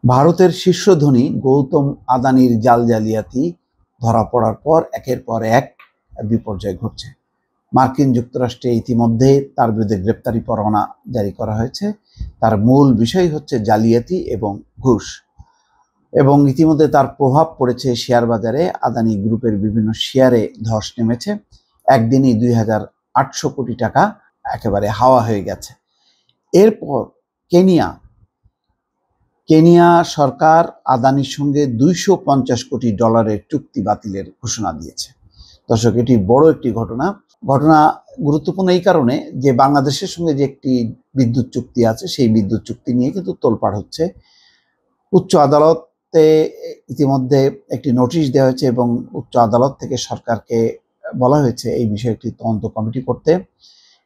ভারতের শীর্ষ ধনী গৌতম আদানির জাল জালিয়াতি ধরা পড়ার পর একের পর এক বিপর্যয় ঘটছে। মার্কিন যুক্তরাষ্ট্রে ইতিমধ্যে তার বিরুদ্ধে গ্রেপ্তারি পরোয়ানা জারি করা হয়েছে। তার মূল বিষয় হচ্ছে জালিয়াতি এবং ঘুষ, এবং ইতিমধ্যে তার প্রভাব পড়েছে শেয়ার বাজারে। আদানি গ্রুপের বিভিন্ন শেয়ারে ধস নেমেছে। একদিনই 2,800 কোটি টাকা একেবারে হাওয়া হয়ে গেছে। এরপর কেনিয়া সরকার আদানির সঙ্গে $250 কোটি চুক্তি বাতিলের ঘোষণা দিয়েছে। দর্শক, এটি বড় একটি ঘটনা গুরুত্বপূর্ণ এই কারণে যে বাংলাদেশের সঙ্গে যে একটি বিদ্যুৎ চুক্তি আছে, সেই বিদ্যুৎ চুক্তি নিয়ে কিন্তু তোলপাড় হচ্ছে। উচ্চ আদালতে ইতিমধ্যে একটি নোটিশ দেওয়া হয়েছে এবং উচ্চ আদালত থেকে সরকারকে বলা হয়েছে এই বিষয়ে একটি তদন্ত কমিটি করতে,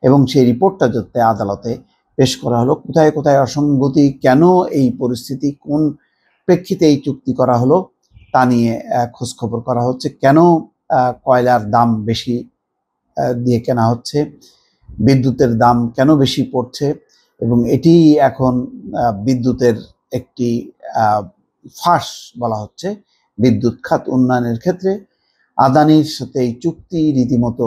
এবং সেই রিপোর্টটা যাতে আদালতে পেশ করা হলো। কোথায় কোথায় অসঙ্গতি, কেন এই পরিস্থিতি, কোন প্রেক্ষিতে এই চুক্তি করা হলো তা নিয়ে খোঁজখবর করা হচ্ছে। কেন কয়লার দাম বেশি দিয়ে কেনা হচ্ছে, বিদ্যুতের দাম কেন বেশি পড়ছে, এবং এটি এখন বিদ্যুতের একটি ফাঁস বলা হচ্ছে। বিদ্যুৎ খাত উন্নয়নের ক্ষেত্রে আদানির সাথে এই চুক্তি রীতিমতো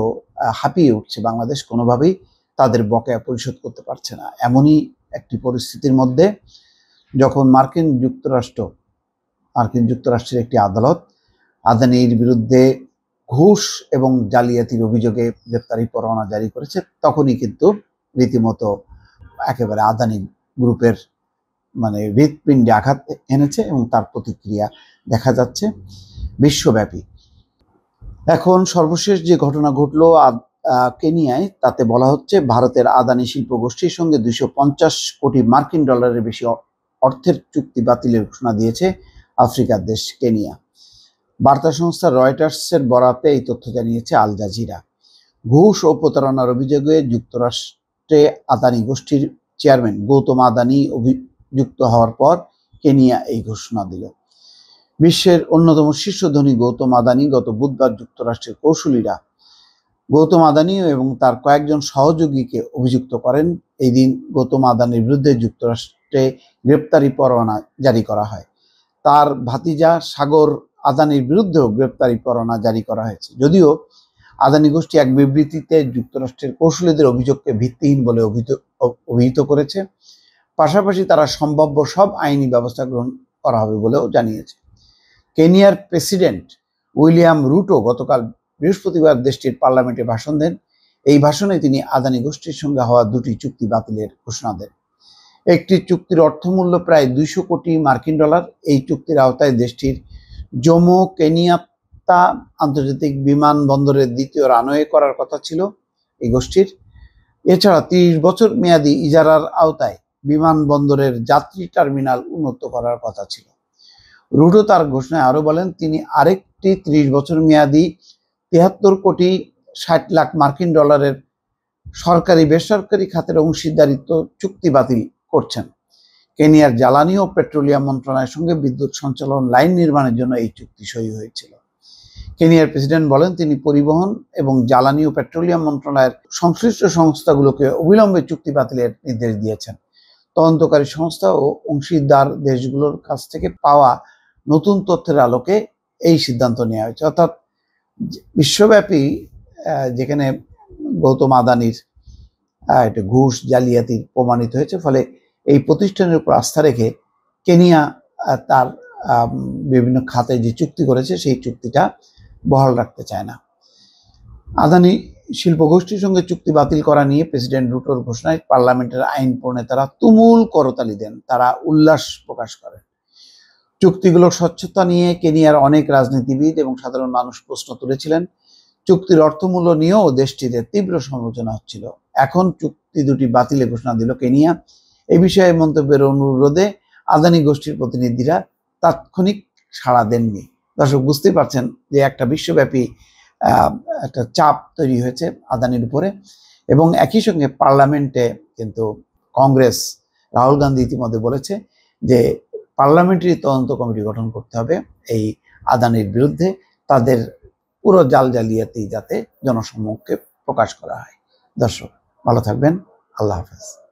হাঁপিয়ে উঠছে বাংলাদেশ, কোনোভাবেই তাদের বকেয়া পরিশোধ করতে পারছে না। এমনই একটি পরিস্থিতির মধ্যে যখন মার্কিন যুক্তরাষ্ট্রের একটি আদালত আদানির বিরুদ্ধে ঘুষ এবং জালিয়াতির অভিযোগে গ্রেপ্তারি পরোয়ানা জারি করেছে, তখনই কিন্তু রীতিমতো একেবারে আদানি গ্রুপের হৃৎপিণ্ডে আঘাত এনেছে এবং তার প্রতিক্রিয়া দেখা যাচ্ছে বিশ্বব্যাপী। এখন সর্বশেষ যে ঘটনা ঘটলো কেনিয়ায়, তাতে বলা হচ্ছে ভারতের আদানি শিল্প গোষ্ঠীর সঙ্গে $250 কোটি বেশি অর্থের চুক্তি বাতিলের ঘোষণা দিয়েছে আফ্রিকার দেশ কেনিয়া। বার্তা সংস্থা রয়টার্সের বরাতে এই তথ্য জানিয়েছে আল জাজিরা। ঘুষ ও প্রতারণার অভিযোগে যুক্তরাষ্ট্রে আদানি গোষ্ঠীর চেয়ারম্যান গৌতম আদানি অভিযুক্ত হওয়ার পর কেনিয়া এই ঘোষণা দিল। বিশ্বের অন্যতম শীর্ষ ধনী গৌতম আদানি গত বুধবার যুক্তরাষ্ট্রের কৌশলীরা গৌতম আদানি এবং তার কয়েকজন সহযোগীকে অভিযুক্ত করেন। এই দিন গৌতম আদানির বিরুদ্ধে যুক্তরাষ্ট্রে গ্রেপ্তারি পরোয়ানা জারি করা হয়। তার ভাতিজা সাগর আদানির বিরুদ্ধেও গ্রেপ্তারি পরোয়ানা জারি করা হয়েছে। যদিও আদানি গোষ্ঠী এক বিবৃতিতে যুক্তরাষ্ট্রের কৌশলীদের অভিযোগকে ভিত্তিহীন বলে অভিহিত করেছে। পাশাপাশি তারা সম্ভাব্য সব আইনি ব্যবস্থা গ্রহণ করা হবে বলেও জানিয়েছে। কেনিয়ার প্রেসিডেন্ট উইলিয়াম রুটো গতকাল বৃহস্পতিবার দেশটির পার্লামেন্টে ভাষণ দেন। এই ভাষণে তিনি আদানি গোষ্ঠীর সঙ্গে হওয়া 2টি চুক্তি বাতিলের ঘোষণা দেন। একটি চুক্তির অর্থমূল্য প্রায় $200 কোটি। এই চুক্তির আওতায় দেশটির জোমো কেনিয়াত্তা আন্তর্জাতিক বিমানবন্দরের দ্বিতীয় রানওয়ে করার কথা ছিল এই গোষ্ঠীর। এছাড়া 30 বছর মেয়াদী ইজারার আওতায় বিমানবন্দরের যাত্রী টার্মিনাল উন্নত করার কথা ছিল। রুটো তার ঘোষণায় আরো বলেন, তিনি আরেকটি 30 বছর মেয়াদী $73 কোটি 60 লাখ সরকারি বেসরকারি খাতের অংশীদারিত্ব চুক্তি বাতিল করছেন। কেনিয়ার জ্বালানি ও পেট্রোলিয়াম মন্ত্রণালয়ের সঙ্গে বিদ্যুৎ সঞ্চালন লাইন নির্মাণের জন্য এই চুক্তি সই হয়েছিল। কেনিয়ার প্রেসিডেন্ট বলেন, তিনি পরিবহন এবং জ্বালানি ও পেট্রোলিয়াম মন্ত্রণালয়ের সংশ্লিষ্ট সংস্থাগুলোকে অবিলম্বে চুক্তি বাতিলের নির্দেশ দিয়েছেন। তদন্তকারী সংস্থা ও অংশীদার দেশগুলোর কাছ থেকে পাওয়া নতুন তথ্যের আলোকে এই সিদ্ধান্ত নেওয়া হয়েছে। অর্থাৎ বিশ্বব্যাপী যেখানে গৌতম আদানির একটা ঘুষ জালিয়াতি প্রমাণিত হয়েছে, ফলে এই প্রতিষ্ঠানের উপর আস্থা রেখে কেনিয়া তার বিভিন্ন খাতে যে চুক্তি করেছে সেই চুক্তিটা বহাল রাখতে চায় না। আদানি শিল্প গোষ্ঠীর সঙ্গে চুক্তি বাতিল করা নিয়ে প্রেসিডেন্ট রুটোর ঘোষণায় পার্লামেন্টের আইন প্রণেতারা তুমুল করতালি দেন, তারা উল্লাস প্রকাশ করেন। চুক্তিগুলোর স্বচ্ছতা নিয়ে কেনিয়ার অনেক রাজনীতিবিদ এবং সাধারণ মানুষ প্রশ্ন তুলেছিলেন। চুক্তির অর্থমূল্য নিয়েও দেশটিতে তীব্র সমালোচনা হচ্ছিল। এখন চুক্তি দুটি বাতিলের ঘোষণা দিল কেনিয়া। এই বিষয়ে মন্তব্যের অনুরোধে আদানি গোষ্ঠীর প্রতিনিধিরা তাৎক্ষণিক সাড়া দেননি। দর্শক, বুঝতেই পারছেন যে একটা বিশ্বব্যাপী একটা চাপ তৈরি হয়েছে আদানির উপরে, এবং একই সঙ্গে পার্লামেন্টে কিন্তু কংগ্রেস, রাহুল গান্ধী ইতিমধ্যে বলেছে যে পার্লামেন্টারি তদন্ত কমিটি গঠন করতে হবে এই আদানির বিরুদ্ধে, তাদের পুরো জাল জালিয়াতি যাতে জনসম্মুখে প্রকাশ করা হয়। দর্শক, ভালো থাকবেন। আল্লাহ হাফেজ।